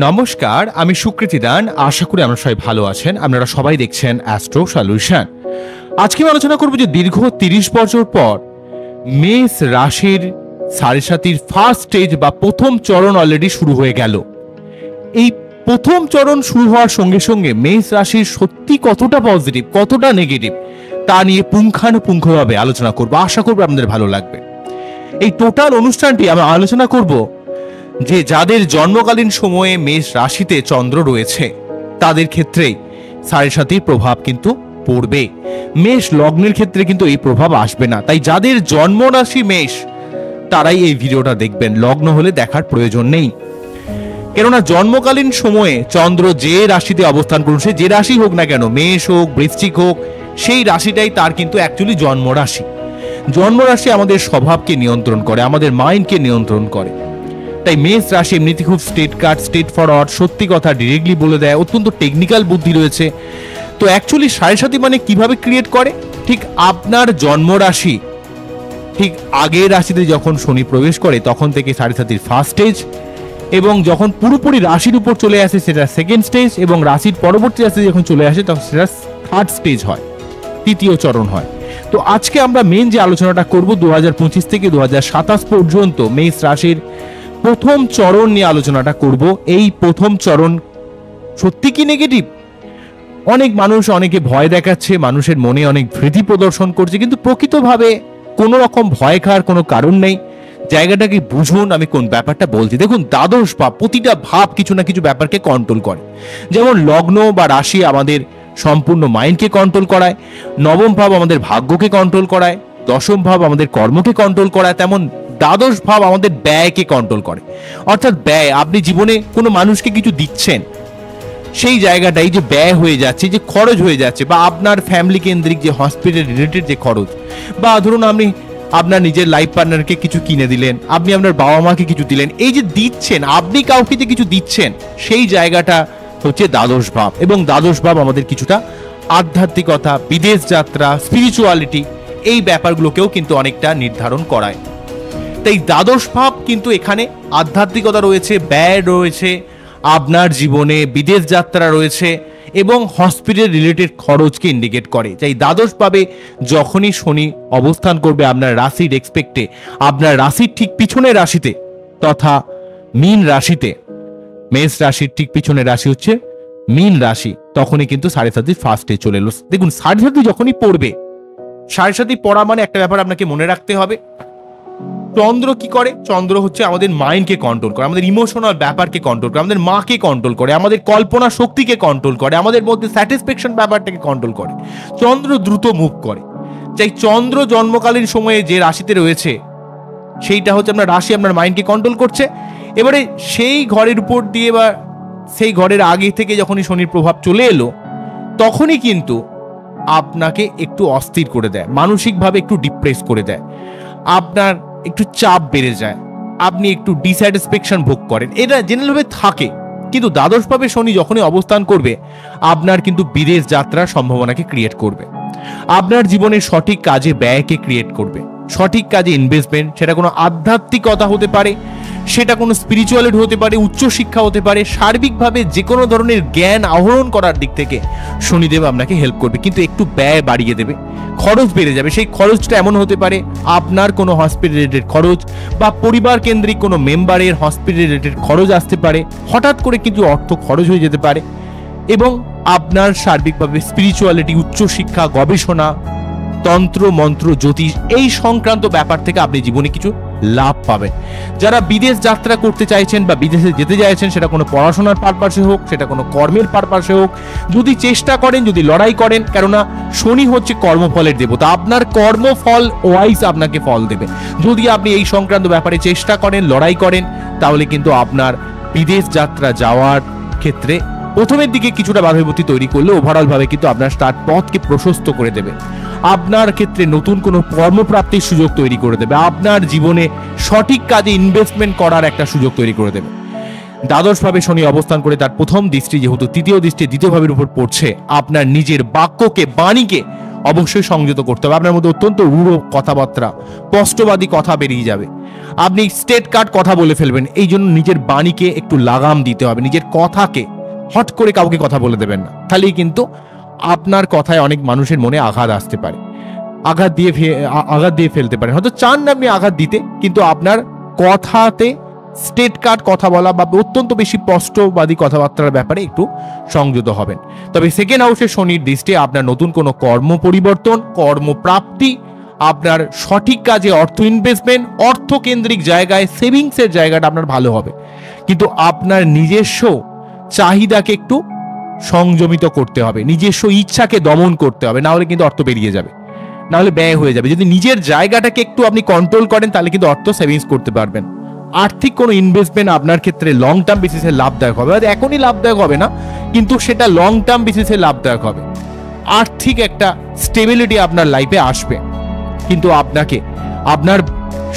নমস্কার, আমি সুকৃতি দান। আশা করি আমরা সবাই ভালো আছেন। আপনারা সবাই দেখছেন অ্যাস্ট্রো সলিউশন। আজকে আমি আলোচনা করব যে দীর্ঘ 30 বছর পর মেষ রাশির সাড়ে সাতির ফার্স্ট স্টেজ বা প্রথম চরণ অলরেডি শুরু হয়ে গেল। এই প্রথম চরণ শুরু হওয়ার সঙ্গে সঙ্গে মেষ রাশির সত্যি কতটা পজিটিভ, কতটা নেগেটিভ তা নিয়ে পুঙ্খানুপুঙ্খভাবে আলোচনা করব। আশা করব আপনাদের ভালো লাগবে। এই টোটাল অনুষ্ঠানটি আমরা আলোচনা করব যে যাদের জন্মকালীন সময়ে মেষ রাশিতে চন্দ্র রয়েছে তাদের ক্ষেত্রে সাড়ে সাতির প্রভাব কিন্তু পড়বে। মেষ লগ্নের ক্ষেত্রে কিন্তু এই প্রভাব আসবে না। তাই যাদের জন্ম রাশি মেষ তারাই এই ভিডিওটা দেখবেন, লগ্ন হলে দেখার প্রয়োজন নেই। কেননা জন্মকালীন সময়ে চন্দ্র যে রাশিতে অবস্থান করুন, সে যে রাশি হোক না কেন, মেষ হোক বৃশ্চিক হোক, সেই রাশিটাই তার কিন্তু অ্যাকচুয়ালি জন্ম রাশি। জন্ম রাশি আমাদের স্বভাবকে নিয়ন্ত্রণ করে, আমাদের মাইন্ডকে নিয়ন্ত্রণ করে। তাই মেষ রাশি এমনিতে খুব স্ট্রেট কাট, স্ট্রেট ফরওয়ার্ড, সত্যি কথা ডিরেক্টলি বলে দেয়, অত্যন্ত টেকনিক্যাল বুদ্ধি রয়েছে। তো অ্যাকচুয়ালি সাড়ে সাতি মানে কিভাবে ক্রিয়েট করে, ঠিক আপনার জন্ম রাশি ঠিক আগের রাশিতে যখন শনি প্রবেশ করে তখন থেকে সাড়ে সাতির ফার্স্ট স্টেজ, এবং যখন পুরোপুরি রাশির উপর চলে আসে সেটা সেকেন্ড স্টেজ, এবং রাশির পরবর্তী রাশিতে যখন চলে আসে তখন সেটা থার্ড স্টেজ হয়, তৃতীয় চরণ হয়। তো আজকে আমরা মেন যে আলোচনাটা করব 2025 থেকে 2027 পর্যন্ত মেষ রাশির প্রথম চরণ নিয়ে আলোচনাটা করব। এই প্রথম চরণ সত্যি কি নেগেটিভ? অনেক মানুষ অনেকে ভয় দেখাচ্ছে, মানুষের মনে অনেক ভীতি প্রদর্শন করছে, কিন্তু প্রকৃতভাবে কোনো রকম ভয় খাওয়ার কোনো কারণ নেই। জায়গাটাকে বুঝুন আমি কোন ব্যাপারটা বলছি। দেখুন, দ্বাদশ ভাব, প্রতিটা ভাব কিছু না কিছু ব্যাপারকে কন্ট্রোল করে। যেমন লগ্ন বা রাশি আমাদের সম্পূর্ণ মাইন্ডকে কন্ট্রোল করায়, নবম ভাব আমাদের ভাগ্যকে কন্ট্রোল করায়, দশম ভাব আমাদের কর্মকে কন্ট্রোল করায়, তেমন দ্বাদশ ভাব আমাদের ব্যয়কে কন্ট্রোল করে। অর্থাৎ ব্যয়, আপনি জীবনে কোনো মানুষকে কিছু দিচ্ছেন, সেই জায়গাটাই যে ব্যয় হয়ে যাচ্ছে, যে খরচ হয়ে যাচ্ছে, বা আপনার ফ্যামিলি কেন্দ্রিক যে হসপিটাল রিলেটেড যে খরচ, বা ধরুন আপনি আপনার নিজের লাইফ পার্টনারকে কিছু কিনে দিলেন, আপনি আপনার বাবা মাকে কিছু দিলেন, এই যে দিচ্ছেন, আপনি কাউকে যে কিছু দিচ্ছেন, সেই জায়গাটা হচ্ছে দ্বাদশ ভাব। এবং দ্বাদশ ভাব আমাদের কিছুটা আধ্যাত্মিকতা, বিদেশ যাত্রা, স্পিরিচুয়ালিটি, এই ব্যাপারগুলোকেও কিন্তু অনেকটা নির্ধারণ করায়। তাই দ্বাদশ ভাব কিন্তু এখানে আধ্যাত্মিকতা রয়েছে, ব্যয় রয়েছে, আপনার জীবনে বিদেশ যাত্রা রয়েছে, এবং হসপিটাল রিলেটেড খরচকে ইন্ডিকেট করে। তাই দ্বাদশ ভাবে যখনই শনি অবস্থান করবে আপনার রাশির এক্সপেক্টে, আপনার রাশির ঠিক পিছনের রাশিতে তথা মীন রাশিতে, মেষ রাশির ঠিক পিছনের রাশি হচ্ছে মীন রাশি, তখনই কিন্তু সাড়ে সাতির ফার্স্টে চলে এলো। দেখুন, সাড়ে সাতি যখনই পড়বে, সাড়ে সাতি পড়া মানে একটা ব্যাপার আপনাকে মনে রাখতে হবে, চন্দ্র কি করে? চন্দ্র হচ্ছে আমাদের মাইন্ডকে কন্ট্রোল করে, আমাদের ইমোশনাল ব্যাপারকে কন্ট্রোল করে, আমাদের মাকে কন্ট্রোল করে, আমাদের কল্পনা শক্তিকে কন্ট্রোল করে, আমাদের মধ্যে স্যাটিসফ্যাকশন ব্যাপারটাকে কন্ট্রোল করে। চন্দ্র দ্রুত মুভ করে। তাই চন্দ্র জন্মকালীন সময়ে যে রাশিতে রয়েছে সেইটা হচ্ছে আপনার রাশি, আপনার মাইন্ডকে কন্ট্রোল করছে। এবারে সেই ঘরের উপর দিয়ে বা সেই ঘরের আগে থেকে যখনই শনির প্রভাব চলে এলো, তখনই কিন্তু আপনাকে একটু অস্থির করে দেয়, মানসিকভাবে একটু ডিপ্রেস করে দেয়, আপনার একটু চাপ বেড়ে যায়, আপনি একটু ডিস্যাটিসফ্যাকশন ভোগ করেন, এটা জেনারেলভাবে থাকে। কিন্তু দ্বাদশভাবে শনি যখনই অবস্থান করবে, আপনার কিন্তু বিদেশ যাত্রার সম্ভাবনাকে ক্রিয়েট করবে, আপনার জীবনের সঠিক কাজে ব্যয়কে ক্রিয়েট করবে, সঠিক কাজে ইনভেস্টমেন্ট, সেটা কোনো আধ্যাত্মিকতা হতে পারে, সেটা কোনো স্পিরিচুয়ালিটি হতে পারে, উচ্চশিক্ষা হতে পারে, সার্বিকভাবে যে কোনো ধরনের জ্ঞান আহরণ করার দিক থেকে শনিদেব আপনাকে হেল্প করবে। কিন্তু একটু ব্যয় বাড়িয়ে দেবে, খরচ বেড়ে যাবে। সেই খরচটা এমন হতে পারে আপনার কোনো হসপিটাল রিলেটেড খরচ, বা পরিবার কেন্দ্রিক কোনো মেম্বারের হসপিটাল রিলেটেড খরচ আসতে পারে, হঠাৎ করে কিছু অর্থ খরচ হয়ে যেতে পারে, এবং আপনার সার্বিকভাবে স্পিরিচুয়ালিটি, উচ্চশিক্ষা, গবেষণা, তন্ত্র মন্ত্র, জ্যোতিষ, এই সংক্রান্ত ব্যাপার থেকে আপনি জীবনে কিছু লাভ পাবেন। যারা বিদেশ যাত্রা করতে চাইছেন বা বিদেশে যেতে চাইছেন, সেটা কোনো পড়াশোনার পারপাসে হোক, সেটা কোনো কর্মের পারপাসে হোক, যদি চেষ্টা করেন, যদি লড়াই করেন, কেননা শনি হচ্ছে কর্মফলের দেবতা, আপনার কর্মফল ওয়াইজ আপনাকে ফল দেবে। যদি আপনি এই সংক্রান্ত ব্যাপারে চেষ্টা করেন, লড়াই করেন, তাহলে কিন্তু আপনার বিদেশ যাত্রা যাওয়ার ক্ষেত্রে প্রথমের দিকে কিছুটা বাধাবিপত্তি তৈরি করলে ওভারঅল ভাবে কিন্তু আপনার স্টার্ট পথকে প্রশস্ত করে দেবে, আপনার ক্ষেত্রে নতুন কোনো কর্মপ্রাপ্তির সুযোগ তৈরি করে দেবে, আপনার জীবনে সঠিক কাজে ইনভেস্টমেন্ট করার একটা সুযোগ তৈরি করে দেবে। দ্বাদশভাবে শনি অবস্থান করে তার প্রথম দৃষ্টি যেহেতু তৃতীয় দৃষ্টি দ্বিতীয় ভাবের উপর পড়ছে, আপনার নিজের বাক্যকে, বাণীকে অবশ্যই সংযত করতে হবে। আপনার মধ্যে অত্যন্ত রূঢ় কথাবার্তা, স্পষ্টবাদী কথা বেরিয়ে যাবে। আপনি স্টেট কাট কথা বলে ফেলবেন। এই জন্য নিজের বাণীকে একটু লাগাম দিতে হবে, নিজের কথাকে হট করে কাউকে কথা বলে দেবেন না, তাহলেই কিন্তু আপনার কথায় অনেক মানুষের মনে আঘাত আসতে পারে, আঘাত দিয়ে ফেলতে পারেন। হয়তো চান না আপনি আঘাত দিতে, কিন্তু আপনার কথাতে স্টেট কাট কথা বলা বা অত্যন্ত বেশি স্পষ্টবাদী কথাবার্তার ব্যাপারে একটু সংযত হবেন। তবে সেকেন্ড হাউসে শনির দৃষ্টি আপনার নতুন কোনো কর্ম পরিবর্তন, কর্মপ্রাপ্তি, আপনার সঠিক কাজে অর্থ ইনভেস্টমেন্ট, অর্থকেন্দ্রিক জায়গায় সেভিংসের জায়গাটা আপনার ভালো হবে। কিন্তু আপনার নিজস্ব চাহিদাকে একটু সংযমিত করতে হবে, নিজস্ব ইচ্ছাকে দমন করতে হবে, না হলে কিন্তু অর্থ বেরিয়ে যাবে, না হলে ব্যয় হয়ে যাবে। যদি নিজের জায়গাটাকে একটু আপনি কন্ট্রোল করেন তাহলে কিন্তু অর্থ সেভিংস করতে পারবেন। আর্থিক কোনো ইনভেস্টমেন্ট আপনার ক্ষেত্রে লং টার্ম বেসিসে লাভদায়ক হবে, এখনই লাভদায়ক হবে না, কিন্তু সেটা লং টার্ম বেসিসে লাভদায়ক হবে। আর্থিক একটা স্টেবিলিটি আপনার লাইফে আসবে। কিন্তু আপনাকে আপনার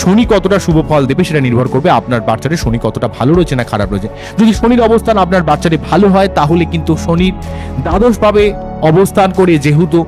শনি কতটা শুভ ফল দেবে সেটা নির্ভর করবে আপনার বাচ্চাটি শনি কতটা ভালো রয়েছে না খারাপ রয়েছে। যদি শনির অবস্থান আপনার বাচ্চাটি ভালো হয় তাহলে কিন্তু শনির দ্বাদশভাবে অবস্থান করে যেহেতু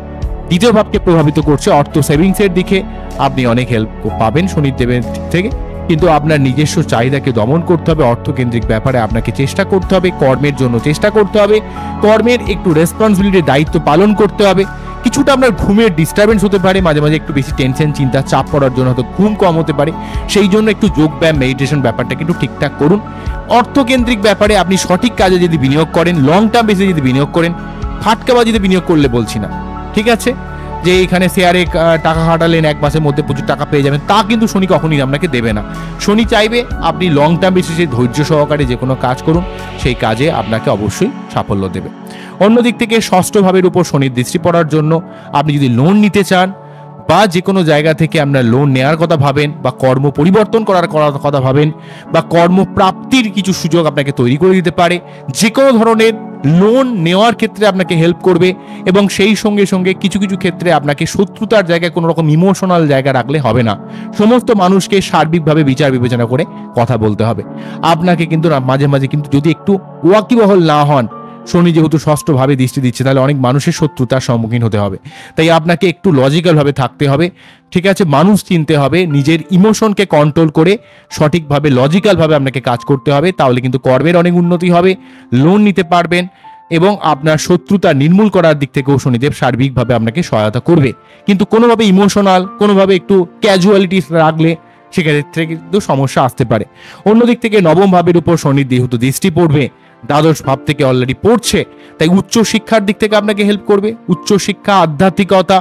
দ্বিতীয় ভাবকে প্রভাবিত করছে, অর্থ সেভিংসের দিকে আপনি অনেক হেল্প পাবেন শনির দেবের দিক থেকে। কিন্তু আপনার নিজস্ব চাহিদাকে দমন করতে হবে, অর্থকেন্দ্রিক ব্যাপারে আপনাকে চেষ্টা করতে হবে, কর্মের জন্য চেষ্টা করতে হবে, কর্মের একটু রেসপন্সিবিলিটির দায়িত্ব পালন করতে হবে। কিছুটা আপনার ঘুমের ডিস্টারবেন্স হতে পারে, মাঝে মাঝে একটু বেশি টেনশন চিন্তা চাপ পড়ার জন্য হয়তো ঘুম কম হতে পারে, সেই জন্য একটু যোগ ব্যায়াম মেডিটেশন ব্যাপারটাকে একটু ঠিকঠাক করুন। অর্থকেন্দ্রিক ব্যাপারে আপনি সঠিক কাজে যদি বিনিয়োগ করেন, লং টার্ম বেসে যদি বিনিয়োগ করেন, ফাটকাবাজিতে বিনিয়োগ করলে বলছি না, ঠিক আছে, যে এখানে শেয়ারে টাকা খাটালেন 1 মাসের মধ্যে প্রচুর টাকা পেয়ে যাবেন, তা কিন্তু শনি কখনই আপনাকে দেবে না। শনি চাইবে আপনি লং টার্ম বেসিসে ধৈর্য সহকারে যে কোনো কাজ করুন, সেই কাজে আপনাকে অবশ্যই সাফল্য দেবে। অন্যদিক থেকে ষষ্ঠ ভাবের উপর শনির দৃষ্টি পড়ার জন্য আপনি যদি লোন নিতে চান বা যে কোনো জায়গা থেকে আপনার লোন নেওয়ার কথা ভাবেন বা কর্ম পরিবর্তন করার কথা ভাবেন বা কর্মপ্রাপ্তির কিছু সুযোগ আপনাকে তৈরি করে দিতে পারে, যে কোনো ধরনের লোন নেওয়ার ক্ষেত্রে আপনাকে হেল্প করবে। এবং সেই সঙ্গে সঙ্গে কিছু কিছু ক্ষেত্রে আপনাকে শত্রুতার জায়গায় কোনো রকম ইমোশনাল জায়গা রাখলে হবে না, সমস্ত মানুষকে সার্বিকভাবে বিচার বিবেচনা করে কথা বলতে হবে। আপনাকে কিন্তু মাঝে মাঝে কিন্তু যদি একটু ওয়াকিবহল না হন, শনি যেহেতু ষষ্ঠভাবে দৃষ্টি দিচ্ছে, তাহলে অনেক মানুষের শত্রুতার সম্মুখীন হতে হবে। তাই আপনাকে একটু লজিক্যালভাবে থাকতে হবে, ঠিক আছে, মানুষ চিনতে হবে, নিজের ইমোশনকে কন্ট্রোল করে সঠিকভাবে লজিক্যালভাবে আপনাকে কাজ করতে হবে, তাহলে কিন্তু কর্মের অনেক উন্নতি হবে, লোন নিতে পারবেন এবং আপনার শত্রুতা নির্মূল করার দিক থেকেও শনিদেব সার্বিকভাবে আপনাকে সহায়তা করবে। কিন্তু কোনোভাবে ইমোশনাল, কোনোভাবে একটু ক্যাজুয়ালিটি রাখলে সেক্ষেত্রে কিন্তু সমস্যা আসতে পারে। অন্যদিক থেকে নবম ভাবের উপর শনির যেহেতু দৃষ্টি পড়বে, দ্বাদশ ভাব থেকে অলরেডি পড়ছে, তাই উচ্চ শিক্ষার দিক থেকে আপনাকে হেল্প করবে। উচ্চ শিক্ষা, আধ্যাত্মিকতা,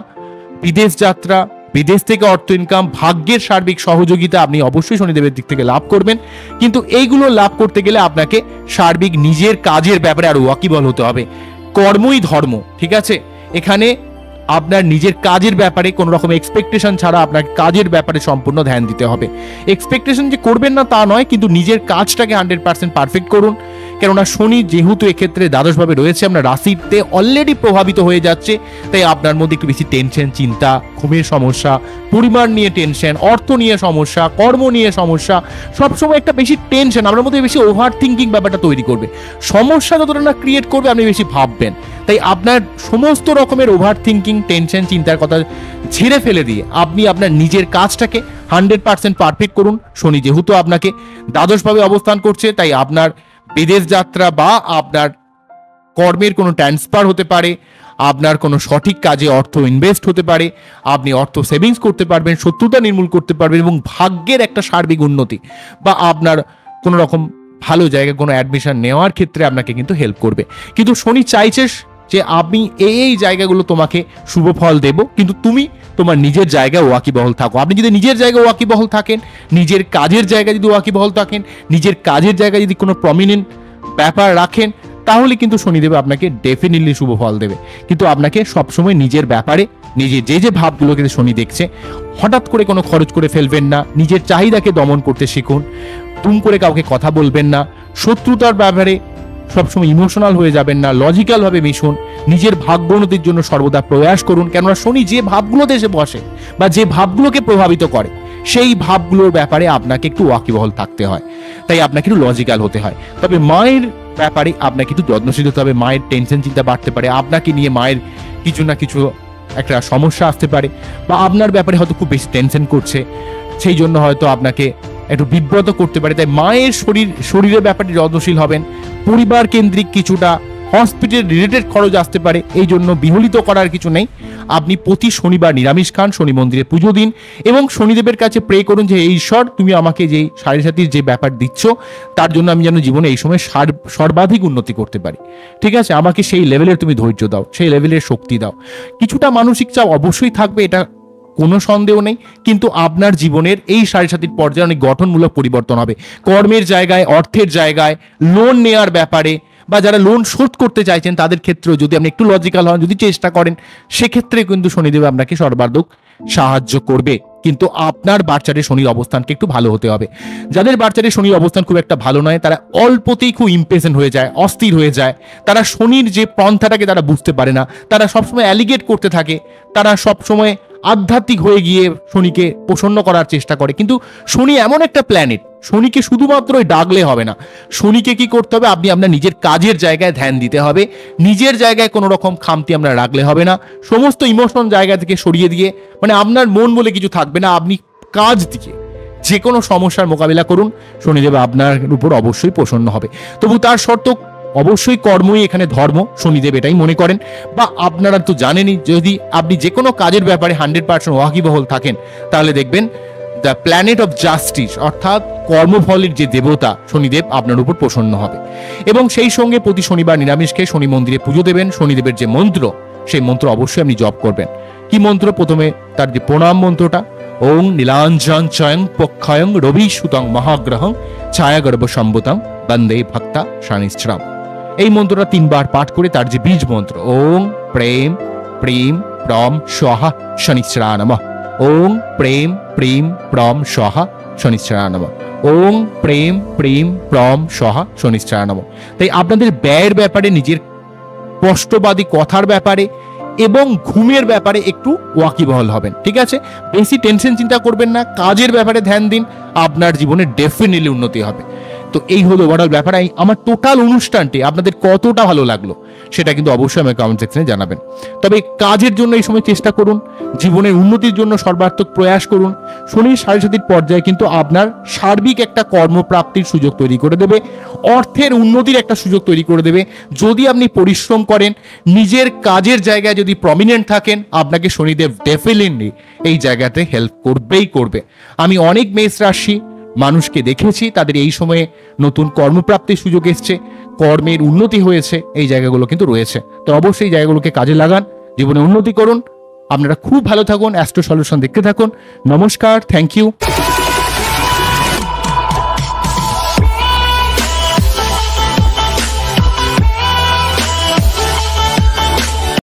বিদেশ যাত্রা, বিদেশ থেকে অর্থ ইনকাম, ভাগ্যের সার্বিক সহযোগিতা আপনি অবশ্যই শনিদেবের দিক থেকে লাভ করবেন। কিন্তু এইগুলো লাভ করতে গেলে আপনাকে সার্বিক নিজের কাজের ব্যাপারে আরো ওয়াকিবল হতে হবে। কর্মই ধর্ম, ঠিক আছে, এখানে আপনার নিজের কাজের ব্যাপারে কোনো রকম এক্সপেকটেশন ছাড়া আপনার কাজের ব্যাপারে সম্পূর্ণ ধ্যান দিতে হবে। এক্সপেকটেশন যে করবেন না তা নয়, কিন্তু নিজের কাজটাকে 100% পারফেক্ট করুন। কেননা শনি যেহেতু এক্ষেত্রে দ্বাদশভাবে রয়েছে, আপনার রাশিতে অলরেডি প্রভাবিত হয়ে যাচ্ছে, তাই আপনার মধ্যে একটু বেশি টেনশন চিন্তা, ঘুমের সমস্যা, পরিবার নিয়ে টেনশন, অর্থ নিয়ে সমস্যা, কর্ম নিয়ে সমস্যা, সবসময় একটা বেশি টেনশন আপনার মধ্যে বেশি ওভার থিঙ্কিং ব্যাপারটা তৈরি করবে। সমস্যা যতটা না ক্রিয়েট করবে আপনি বেশি ভাববেন। তাই আপনার সমস্ত রকমের ওভার থিঙ্কিং, টেনশন চিন্তার কথা ঝেড়ে ফেলে দিয়ে আপনি আপনার নিজের কাজটাকে 100% পারফেক্ট করুন। শনি যেহেতু আপনাকে দ্বাদশভাবে অবস্থান করছে, তাই আপনার বিদেশ যাত্রা বা আপনার কর্মের কোনো ট্রান্সফার হতে পারে, আপনার কোনো সঠিক কাজে অর্থ ইনভেস্ট হতে পারে, আপনি অর্থ সেভিংস করতে পারবেন, শত্রুতা নির্মূল করতে পারবেন এবং ভাগ্যের একটা সার্বিক উন্নতি বা আপনার কোনো রকম ভালো জায়গায় কোনো অ্যাডমিশন নেওয়ার ক্ষেত্রে আপনাকে কিন্তু হেল্প করবে। কিন্তু শনি চাইছে যে আমি এই জায়গাগুলো তোমাকে শুভ ফল দেব, কিন্তু তুমি তোমার নিজের জায়গায় ওয়াকিবহল থাকো। আপনি যদি নিজের জায়গায় ওয়াকিবহল থাকেন, নিজের কাজের জায়গায় যদি ওয়াকিবহল থাকেন, নিজের কাজের জায়গায় যদি কোনো প্রমিনেন্ট ব্যাপার রাখেন, তাহলে কিন্তু শনিদেব আপনাকে ডেফিনেটলি শুভ ফল দেবে। কিন্তু আপনাকে সবসময় নিজের ব্যাপারে নিজের যে ভাবগুলোকে শনি দেখছে, হঠাৎ করে কোনো খরচ করে ফেলবেন না, নিজের চাহিদাকে দমন করতে শিখুন, তুম করে কাউকে কথা বলবেন না, শত্রুতার ব্যাপারে সবসময় ইমোশনাল হয়ে যাবেন না, লজিক্যাল ভাবে মিশুন, নিজের ভাগ্যোন্নতির জন্য সর্বদা প্রয়াস করুন। কেননা শনি যে ভাবগুলোতে এসে বসে বা যে ভাবগুলোকে প্রভাবিত করে, সেই ভাবগুলোর ব্যাপারে আপনাকে একটু ওয়াকিবহল থাকতে হয়, তাই আপনাকে একটু লজিক্যাল হতে হয়। তবে মায়ের ব্যাপারে আপনাকে একটু যত্নশীল হতে হবে। মায়ের টেনশন চিন্তা বাড়তে পারে, আপনাকে নিয়ে মায়ের কিছু না কিছু একটা সমস্যা আসতে পারে, বা আপনার ব্যাপারে হয়তো খুব বেশি টেনশন করছে, সেই জন্য হয়তো আপনাকে একটু বিব্রত করতে পারে। তাই মায়ের শরীরের ব্যাপারে যত্নশীল হবেন। পরিবার কেন্দ্রিক কিছুটা হসপিটাল রিলেটেড খরচ আসতে পারে, এই জন্য বিহলিত করার কিছু নেই। আপনি প্রতি শনিবার নিরামিষ খান, শনি মন্দিরে পুজো দিন এবং শনিদেবের কাছে প্রে করুন যে এই ঈশ্বর, তুমি আমাকে যেই সাড়ে সাতির যে ব্যাপার দিচ্ছ তার জন্য আমি যেন জীবনে এই সময় সর্বাধিক উন্নতি করতে পারি। ঠিক আছে, আমাকে সেই লেভেলের তুমি ধৈর্য দাও, সেই লেভেলের শক্তি দাও। কিছুটা মানসিক চাপ অবশ্যই থাকবে, এটা কোনো সন্দেহ নেই, কিন্তু আপনার জীবনের এই সাড়ে সাতির পর্যায়ে অনেক গঠনমূলক পরিবর্তন হবে। কর্মের জায়গায়, অর্থের জায়গায়, লোন নেওয়ার ব্যাপারে, বা যারা লোন শোধ করতে চাইছেন তাদের ক্ষেত্রেও যদি আপনি একটু লজিক্যাল হন, যদি চেষ্টা করেন, সেক্ষেত্রে কিন্তু শনিদেব আপনাকে সর্বাধিক সাহায্য করবে। কিন্তু আপনার বাচ্চাদের শনির অবস্থানকে একটু ভালো হতে হবে। যাদের বাচ্চাদের শনির অবস্থান খুব একটা ভালো নয়, তারা অল্পতেই খুব ইম্পেশেন্ট হয়ে যায়, অস্থির হয়ে যায়, তারা শনির যে পন্থাটাকে তারা বুঝতে পারে না, তারা সবসময় অ্যালিগেট করতে থাকে, তারা সবসময় আধ্যাত্মিক হয়ে গিয়ে শনিকে প্রসন্ন করার চেষ্টা করে। কিন্তু শনি এমন একটা প্ল্যানেট, শনিকে শুধুমাত্র ডাকলে হবে না, শনিকে কি করতে হবে, আপনি আপনার নিজের কাজের জায়গায় ধ্যান দিতে হবে। নিজের জায়গায় কোনো রকম খামতি আমরা রাখলে হবে না, সমস্ত ইমোশন জায়গা থেকে সরিয়ে দিয়ে, মানে আপনার মন বলে কিছু থাকবে না, আপনি কাজ দিয়ে যে কোনো সমস্যার মোকাবিলা করুন, শনিদেব আপনার উপর অবশ্যই প্রসন্ন হবে। তবু তার শর্ত অবশ্যই কর্মই এখানে ধর্ম, শনিদেব এটাই মনে করেন। বা আপনারা তো জানেনই, যদি আপনি যে কোনো কাজের ব্যাপারে 100% ওয়াকিবহল থাকেন, তাহলে দেখবেন দ্য প্ল্যানেট অফ জাস্টিস অর্থাৎ কর্মফলের যে দেবতা শনিদেব আপনার উপর প্রসন্ন হবে। এবং সেই সঙ্গে প্রতি শনিবার নিরামিষ খেয়ে শনি মন্দিরে পুজো দেবেন। শনিদেবের যে মন্ত্র, সেই মন্ত্র অবশ্যই আপনি জপ করবেন। কি মন্ত্র? প্রথমে তার যে প্রণাম মন্ত্রটা, ওং নীলাঞ্জন চয়ং পক্ষয়ং রবি সুতং মহাগ্রহং ছায়াগর্ভ সম্ভুতং বন্দে ভক্তা শানিশ্রাম। এই মন্ত্রটা 3 বার পাঠ করে তার যে বীজ মন্ত্র ওং প্রেম প্রেম প্রম স্বাহা শনিশ্চরা নমঃ, ওং প্রেম প্রেম প্রম স্বাহা শনিশ্চরা নমঃ, ওং প্রেম প্রেম প্রম স্বাহা শনিশ্চরা নমঃ। তাই আপনাদের ব্যয়ের ব্যাপারে, নিজের স্পষ্টবাদী কথার ব্যাপারে এবং ঘুমের ব্যাপারে একটু ওয়াকিবহল হবেন। ঠিক আছে, বেশি টেনশন চিন্তা করবেন না, কাজের ব্যাপারে ধ্যান দিন, আপনার জীবনে ডেফিনেটলি উন্নতি হবে। তো এই হলো ওভারঅল ব্যাপার। আমার টোটাল অনুষ্ঠানটি আপনাদের কতটা ভালো লাগলো সেটা কিন্তু অবশ্যই আমাকে কমেন্ট সেকশনে জানাবেন। তবে কাজের জন্য এই সময় চেষ্টা করুন, জীবনের উন্নতির জন্য সর্বাত্মক প্রয়াস করুন। শনির সাড়ে সাতির পর্যায়ে কিন্তু আপনার সার্বিক একটা কর্মপ্রাপ্তির সুযোগ তৈরি করে দেবে, অর্থের উন্নতির একটা সুযোগ তৈরি করে দেবে। যদি আপনি পরিশ্রম করেন, নিজের কাজের জায়গায় যদি প্রমিনেন্ট থাকেন, আপনাকে শনিদেব ডেফিনেটলি এই জায়গাতে হেল্প করবেই করবে। আমি অনেক মেষ রাশি মানুষকে দেখেছি, তাদের এই সময়ে নতুন কর্মপ্রাপ্তির সুযোগ এসছে, কর্মের উন্নতি হয়েছে, এই জায়গাগুলো কিন্তু রয়েছে। তো অবশ্যই এই জায়গাগুলোকে কাজে লাগান, জীবনে উন্নতি করুন। আপনারা খুব ভালো থাকুন, অ্যাস্ট্রো সলিউশন দেখতে থাকুন। নমস্কার, থ্যাংক ইউ।